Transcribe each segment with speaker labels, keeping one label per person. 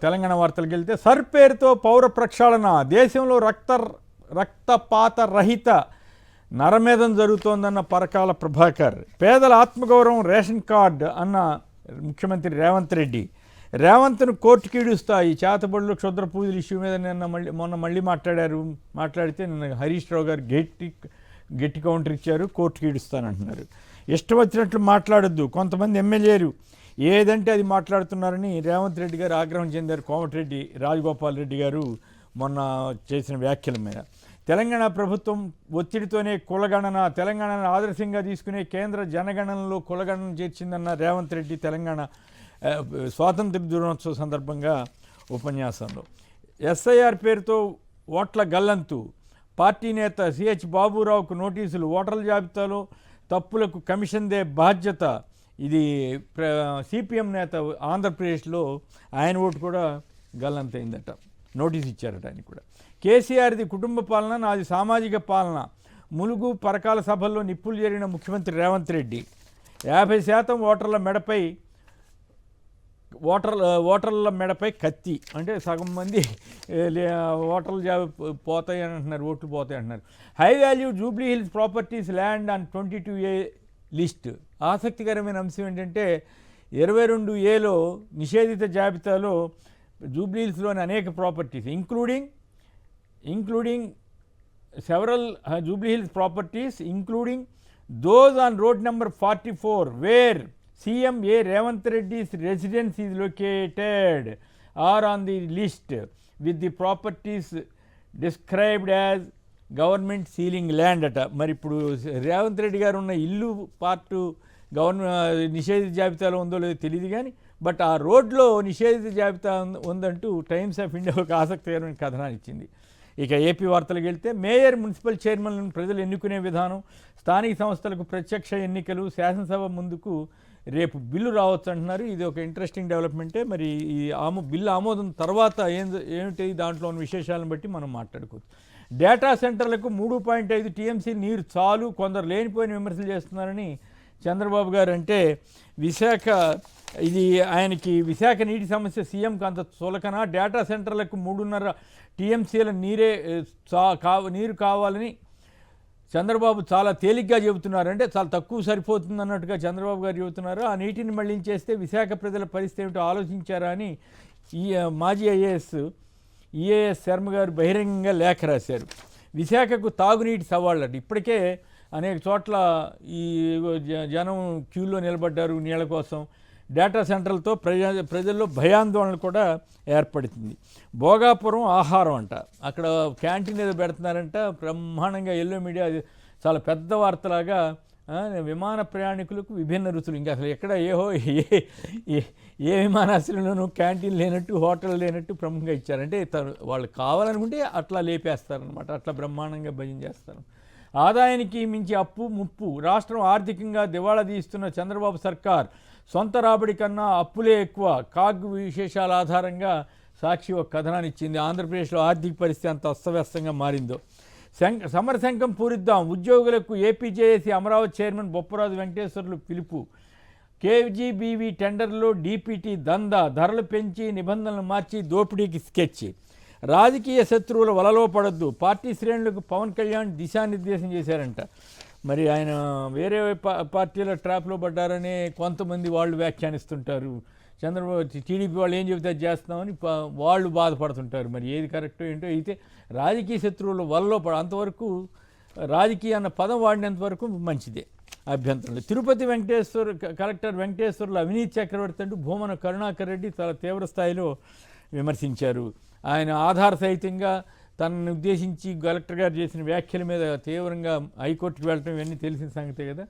Speaker 1: తెలంగాణ వార్తలకు వెళ్తే సర్ పేరుతో పౌర ప్రక్షాళన, దేశంలో రక్తపాత రహిత నరమేధం జరుగుతోందన్న పరకాల ప్రభాకర్. పేదల ఆత్మగౌరవం రేషన్ కార్డు అన్న ముఖ్యమంత్రి రేవంత్ రెడ్డి. రేవంత్ను కోర్టుకి ఈడుస్తా, ఈ చేతబడులు క్షుద్ర పూజల ఇష్యూ మీద మొన్న మళ్ళీ మాట్లాడితే నిన్న హరీష్ రావు గారు గట్టి కౌంటర్ ఇచ్చారు, కోర్టుకి ఈడుస్తానంటున్నారు. ఇష్టం వచ్చినట్లు మాట్లాడొద్దు, కొంతమంది ఎమ్మెల్యేలు ఏదంటే అది మాట్లాడుతున్నారని రేవంత్ రెడ్డి గారు ఆగ్రహం చెందారు. కోమటిరెడ్డి రాజగోపాల్ రెడ్డి గారు మొన్న చేసిన వ్యాఖ్యల మీద. తెలంగాణ ప్రభుత్వం ఒత్తిడితోనే కులగణన, తెలంగాణను ఆదర్శంగా తీసుకునే కేంద్ర జనగణనలో కులగణన చేర్చిందన్న రేవంత్ రెడ్డి తెలంగాణ స్వాతంత్ర దినోత్సవ సందర్భంగా ఉపన్యాసంలో. ఎస్ఐఆర్ పేరుతో ఓట్ల గల్లంతు, పార్టీ నేత సిహెచ్ బాబురావుకు నోటీసులు, ఓటర్ల జాబితాలో తప్పులకు కమిషన్దే బాధ్యత. ఇది సిపిఎం నేత ఆంధ్రప్రదేశ్లో ఆయన ఓటు కూడా గల్లంతైందట, నోటీస్ ఇచ్చారట ఆయన కూడా. కేసీఆర్ది కుటుంబ పాలన, నాది సామాజిక పాలన, ములుగు పరకాల సభల్లో నిప్పులు జరిగిన ముఖ్యమంత్రి రేవంత్ రెడ్డి. 50% ఓటర్ల మెడపై కత్తి, అంటే సగం మంది ఓటర్లు పోతాయి అని అంటున్నారు, ఓట్లు పోతాయి అంటున్నారు. High value Jubilee hills properties land on 22A list. ఆసక్తికరమైన అంశం ఏంటంటే 22Aలో నిషేధిత జాబితాలో జూబ్లీ హిల్స్లోని అనేక properties including several Jubilee Hills properties, including those on road number 44 where CM A. Revanth Reddy's residence is located, are on the list with the properties described as government ceiling land అట. మరి ఇప్పుడు రేవంత్ రెడ్డి గారు ఉన్న ఇల్లు part నిషేధిత జాబితాలో ఉందో లేదో తెలియదు కానీ, బట్ ఆ రోడ్లో నిషేధిత జాబితా ఉందంటూ టైమ్స్ ఆఫ్ ఇండియా ఒక ఆసక్తికరమైన కథనాన్ని ఇచ్చింది. ఇక ఏపీ వార్తలకు వెళ్తే మేయర్, మున్సిపల్ చైర్మన్లను ప్రజలు ఎన్నుకునే విధానం, స్థానిక సంస్థలకు ప్రత్యక్ష ఎన్నికలు, శాసనసభ ముందుకు రేపు బిల్లు రావచ్చు అంటున్నారు. ఇది ఒక ఇంట్రెస్టింగ్ డెవలప్మెంటే. మరి ఈ బిల్లు ఆమోదం తర్వాత ఏమిటి దాంట్లో ఉన్న విశేషాలను బట్టి మనం మాట్లాడుకోవచ్చు. డేటా సెంటర్లకు 3.5 TMC నీరు చాలు, కొందరు లేనిపోయిన విమర్శలు చేస్తున్నారని చంద్రబాబు గారు అంటే, ఇది ఆయనకి విశాఖ నీటి సమస్య సీఎంకి అంత చులకన, డేటా సెంటర్లకు 3.5 TMCల నీరు కావాలని చంద్రబాబు చాలా తేలిగ్గా చెబుతున్నారు, అంటే చాలా తక్కువ సరిపోతుంది అన్నట్టుగా చంద్రబాబు గారు చెబుతున్నారు. ఆ నీటిని మళ్లించేస్తే విశాఖ ప్రజల పరిస్థితి ఏమిటో ఆలోచించారా అని మాజీ ఈఏఎస్ శర్మ గారు బహిరంగంగా లేఖ రాశారు. విశాఖకు తాగునీటి సవాళ్ళట. ఇప్పటికే అనేక చోట్ల ఈ జనం క్యూలో నిలబడ్డారు నీళ్ల కోసం. డేటా సెంటర్లతో ప్రజల్లో భయాందోళన కూడా ఏర్పడుతుంది. భోగాపురం ఆహారం అంట, అక్కడ క్యాంటీన్ ఏదో పెడుతున్నారంట బ్రహ్మాండంగా. ఎల్లో మీడియా చాలా పెద్ద వార్తలాగా విమాన ప్రయాణికులకు విభిన్న రుచులు. ఇంకా అసలు ఎక్కడ ఏ విమానాశ్రయంలోనూ క్యాంటీన్ లేనట్టు, హోటల్ లేనట్టు ప్రముఖంగా ఇచ్చారంటే వాళ్ళు కావాలనుకుంటే అట్లా లేపేస్తారనమాట, అట్లా బ్రహ్మాండంగా భజన చేస్తారు. ఆదాయానికి మించి అప్పు ముప్పు, రాష్ట్రం ఆర్థికంగా దివాళా తీస్తున్న చంద్రబాబు సర్కార్, సొంత రాబడి కన్నా అప్పులే ఎక్కువ. కాగ్ విశేషాల ఆధారంగా సాక్షి ఒక కథనాన్ని ఇచ్చింది. ఆంధ్రప్రదేశ్లో ఆర్థిక పరిస్థితి అంత అస్తవ్యస్తంగా మారిందో. సమరశంఖం పూరిద్దాం, ఉద్యోగులకు ఏపీజేఏసీ అమరావతి చైర్మన్ బొప్పరాజు వెంకటేశ్వర్లు పిలుపు. కేజీబీవీ టెండర్లో డీపీటీ దందా, ధరలు పెంచి నిబంధనలు మార్చి దోపిడీకి స్కెచ్. రాజకీయ శత్రువుల వలలో పడొద్దు, పార్టీ శ్రేణులకు పవన్ కళ్యాణ్ దిశానిర్దేశం చేశారంట. మరి ఆయన వేరే పార్టీల ట్రాప్లో పడ్డారని కొంతమంది వాళ్ళు వ్యాఖ్యానిస్తుంటారు. చంద్రబాబు టీడీపీ వాళ్ళు ఏం చెబితే చేస్తున్నామని వాళ్ళు బాధపడుతుంటారు. మరి ఏది కరెక్టో ఏంటో. అయితే రాజకీయ శత్రువుల వలలో అంతవరకు రాజకీయ అన్న పదం వాడినంతవరకు మంచిదే, అభ్యంతరం లేదు. తిరుపతి కలెక్టర్ వెంకటేశ్వర్లు అవినీతి చక్రవర్తి అంటూ భూమన కరుణాకర్ రెడ్డి చాలా తీవ్ర స్థాయిలో విమర్శించారు. ఆయన ఆధార సహితంగా తనను ఉద్దేశించి కలెక్టర్ గారు చేసిన వ్యాఖ్యల మీద తీవ్రంగా హైకోర్టుకు వెళ్ళటం ఇవన్నీ తెలిసిన సంగతే కదా.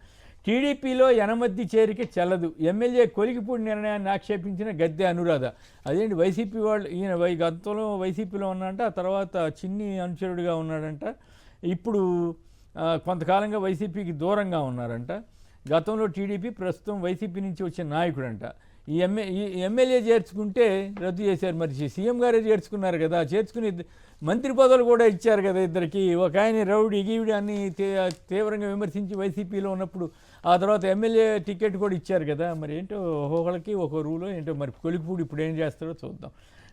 Speaker 1: టీడీపీలో ఎనమద్ది చేరిక చెల్లదు, ఎమ్మెల్యే కొలికిపూడి నిర్ణయాన్ని ఆక్షేపించిన గద్దె అనురాధ. అదేంటి వైసీపీ వాళ్ళు, ఈయన గతంలో వైసీపీలో ఉన్నాడంట, ఆ తర్వాత చిన్ని అనుచరుడిగా ఉన్నాడంట, ఇప్పుడు కొంతకాలంగా వైసీపీకి దూరంగా ఉన్నారంట. గతంలో టీడీపీ, ప్రస్తుతం వైసీపీ నుంచి వచ్చిన నాయకుడంట. ఈ ఎమ్మెల్యే చేర్చుకుంటే రద్దు చేశారు. మరి సీఎం గారే చేర్చుకున్నారు కదా, చేర్చుకుని మంత్రి పదవులు కూడా ఇచ్చారు కదా ఇద్దరికి. ఒక ఆయన రౌడీ గీవిడి అన్ని తీవ్రంగా విమర్శించి వైసీపీలో ఉన్నప్పుడు ఆ తర్వాత ఎమ్మెల్యే టికెట్ కూడా ఇచ్చారు కదా. మరి ఏంటో ఒక్కొక్కరికి ఒక రూలో ఏంటో. మరి కొలికిపూడి ఇప్పుడు ఏం చేస్తారో చూద్దాం.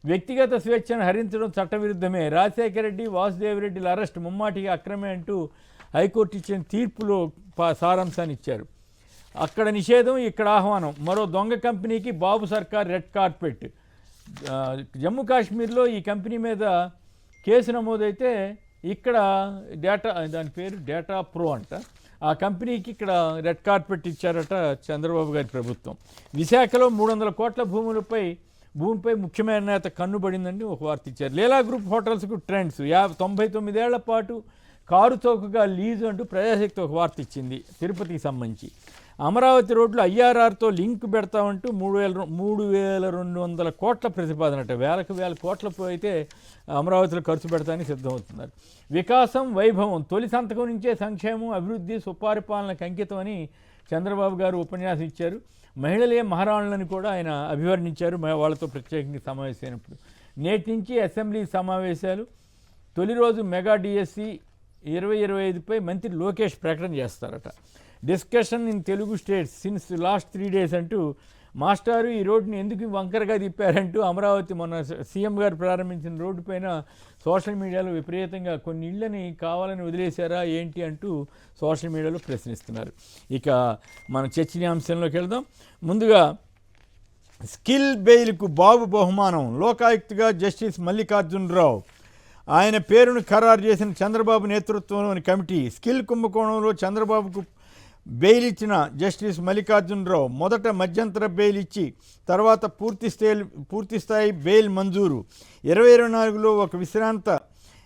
Speaker 1: వ్యక్తిగత స్వేచ్ఛను హరించడం చట్టవిరుద్ధమే. రాజశేఖర రెడ్డి, వాసుదేవ్ రెడ్డిల అరెస్ట్ ముమ్మాటిగా అక్రమే అంటూ హైకోర్టు ఇచ్చిన తీర్పులో సారాంశాన్ని ఇచ్చారు. అక్కడ నిషేధం, ఇక్కడ ఆహ్వానం. మరో దొంగ కంపెనీకి బాబు సర్కార్ రెడ్ కార్పెట్. జమ్మూ కాశ్మీర్లో ఈ కంపెనీ మీద కేసు నమోదైతే ఇక్కడ దాని పేరు డేటా ప్రో అంట. ఆ కంపెనీకి ఇక్కడ రెడ్ కార్పెట్ ఇచ్చారట చంద్రబాబు గారి ప్రభుత్వం. విశాఖలో 300 కోట్ల భూమిపై ముఖ్యమైన నేత కన్నుబడిందని ఒక వార్త ఇచ్చారు. లీలా గ్రూప్ హోటల్స్కు ట్రెండ్స్. 99 ఏళ్ల పాటు కారు చౌకగా లీజు అంటూ ప్రజాశక్తి ఒక వార్త ఇచ్చింది తిరుపతికి సంబంధించి. అమరావతి రోడ్లు ఐఆర్ఆర్తో లింక్ పెడతామంటూ 3,200 కోట్ల ప్రతిపాదనట. వేల కోట్ల అయితే అమరావతిలో ఖర్చు పెడతానికి సిద్ధమవుతున్నారు. వికాసం, వైభవం. తొలి సంతకం నుంచే సంక్షేమం, అభివృద్ధి, సుపరిపాలనకు అంకితం అని చంద్రబాబు గారు ఉపన్యాసం ఇచ్చారు. మహిళలే మహారాణులని కూడా ఆయన అభివర్ణించారు వాళ్ళతో ప్రత్యేకంగా సమావేశమైనప్పుడు. నేటి నుంచి అసెంబ్లీ సమావేశాలు. తొలి రోజు మెగా డిఎస్సి 2025పై మంత్రి లోకేష్ ప్రకటన చేస్తారట. Discussion in Telugu states since last 3 days అంటూ మాస్టారు ఈ రోడ్డుని ఎందుకు వంకరగా తిప్పారంటూ అమరావతి మొన్న సీఎం గారు ప్రారంభించిన రోడ్డు పైన సోషల్ మీడియాలో విపరీతంగా కొన్ని ఇళ్ళని కావాలని వదిలేశారా ఏంటి అంటూ సోషల్ మీడియాలో ప్రశ్నిస్తున్నారు. ఇక మన చర్చనీయాంశంలోకి వెళ్దాం. ముందుగా స్కిల్ బెయిల్కు బాబు బహుమానం. లోకాయుక్తగా జస్టిస్ మల్లికార్జునరావు. ఆయన పేరును ఖరారు చేసిన చంద్రబాబు నేతృత్వంలోని కమిటీ. స్కిల్ కుంభకోణంలో చంద్రబాబుకు బెయిల్ ఇచ్చిన జస్టిస్ మల్లికార్జునరావు మొదట మధ్యంతర బెయిల్ ఇచ్చి తర్వాత పూర్తిస్థాయి బెయిల్ మంజూరు. 2024లో ఒక విశ్రాంత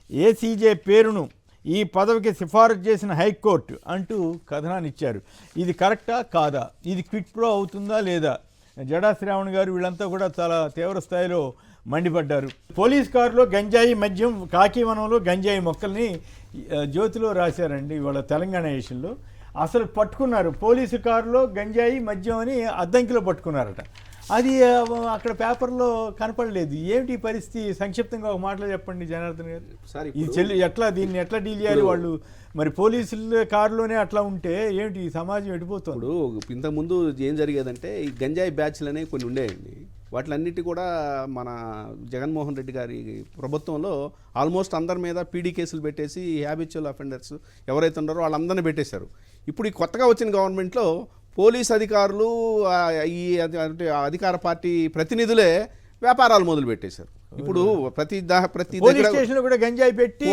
Speaker 1: ఏసీజే పేరును ఈ పదవికి సిఫారసు చేసిన హైకోర్టు అంటూ కథనాన్ని ఇచ్చారు. ఇది కరెక్టా కాదా, ఇది క్విట్ ప్రో అవుతుందా లేదా? జడా శ్రావణ్ గారు వీళ్ళంతా కూడా చాలా తీవ్ర స్థాయిలో మండిపడ్డారు. పోలీస్ కారులో గంజాయి మద్యం, కాకివనంలో గంజాయి మొక్కల్ని జ్యోతిలో రాశారండి ఇవాళ తెలంగాణ విషయంలో. అసలు పట్టుకున్నారు పోలీసు కారులో గంజాయి మద్యం అని అద్దంకిలో పట్టుకున్నారట. అది అక్కడ పేపర్లో కనపడలేదు. ఏమిటి పరిస్థితి? సంక్షిప్తంగా ఒక మాటలో చెప్పండి జనార్దన్ గారు. దీన్ని ఎట్లా డీల్ చేయాలి వాళ్ళు? మరి పోలీసుల కారులోనే అట్లా ఉంటే ఏమిటి ఈ సమాజం ఎడిపోతుంది?
Speaker 2: ఇప్పుడు ఇంతకుముందు ఏం జరిగేదంటే ఈ గంజాయి బ్యాచ్లు అనేవి కొన్ని ఉండేయండి. వాటిలన్నిటి కూడా మన జగన్మోహన్ రెడ్డి గారి ప్రభుత్వంలో ఆల్మోస్ట్ అందరి మీద పీడీ కేసులు పెట్టేసి హ్యాబిచువల్ అఫెండర్స్ ఎవరైతే ఉన్నారో వాళ్ళందరినీ పెట్టేశారు. ఇప్పుడు ఈ కొత్తగా వచ్చిన గవర్నమెంట్లో పోలీస్ అధికారులు ఈ అధికార పార్టీ ప్రతినిధులే వ్యాపారాలు మొదలు పెట్టేశారు. ఇప్పుడు ప్రతి
Speaker 1: కూడా గంజాయి పెట్టి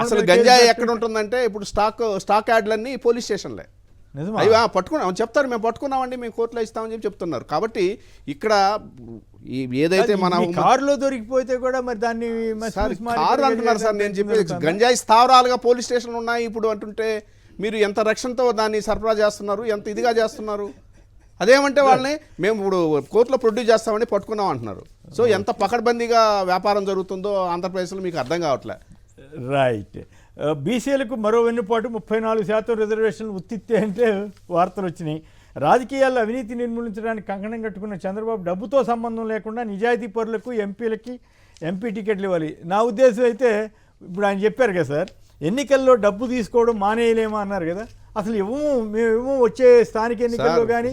Speaker 2: అసలు గంజాయి ఎక్కడ ఉంటుందంటే ఇప్పుడు స్టాక్ యార్డ్లన్నీ పోలీస్ స్టేషన్లే. అవి పట్టుకున్నాం చెప్తారు, మేము పట్టుకున్నామండి, మేము కోర్టులో ఇస్తామని చెప్తున్నారు. కాబట్టి ఇక్కడ ఏదైతే మన
Speaker 1: కారులో దొరికిపోతే కూడా మరి దాన్ని
Speaker 2: కారు అంటున్నారు సార్. నేను చెప్పేది గంజాయి స్థావరాలుగా పోలీస్ స్టేషన్లు ఉన్నాయి ఇప్పుడు అంటుంటే మీరు ఎంత రక్షణతో దాన్ని సరఫరా చేస్తున్నారు, ఎంత ఇదిగా చేస్తున్నారు. అదేమంటే వాళ్ళని మేము ఇప్పుడు కోర్టులో ప్రొడ్యూస్ చేస్తామని పట్టుకున్నాం అంటున్నారు. సో ఎంత పకడ్బందీగా వ్యాపారం జరుగుతుందో ఆంధ్రప్రదేశ్లో మీకు అర్థం కావట్లే.
Speaker 1: రైట్. బీసీలకు మరో వెన్నుపాటు 34% రిజర్వేషన్లు ఉత్తిత్తే అంటే వార్తలు వచ్చినాయి. రాజకీయాల్లో అవినీతి నిర్మూలించడానికి కంకణం కట్టుకున్న చంద్రబాబు డబ్బుతో సంబంధం లేకుండా నిజాయితీ పరులకు ఎంపీలకి ఎంపీ టికెట్లు ఇవ్వాలి. నా ఉద్దేశం అయితే ఇప్పుడు ఆయన చెప్పారు కదా సార్, ఎన్నికల్లో డబ్బు తీసుకోవడం మానేయలేమా అన్నారు కదా. అసలు మేము వచ్చే స్థానిక ఎన్నికల్లో కానీ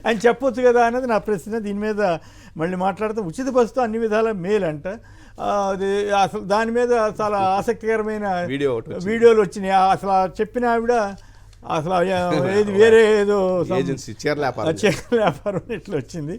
Speaker 1: ఆయన చెప్పొచ్చు కదా అన్నది నా ప్రశ్న. దీని మీద మళ్ళీ మాట్లాడితే ఉచిత బస్సుతో అన్ని విధాల మేలు అంట. అది అసలు దాని మీద చాలా ఆసక్తికరమైన వీడియోలు వచ్చినాయి. అసలు చెప్పిన ఆవిడ అసలు ఏది వేరే ఏదో చీరల వ్యాపారం ఇట్లా వచ్చింది.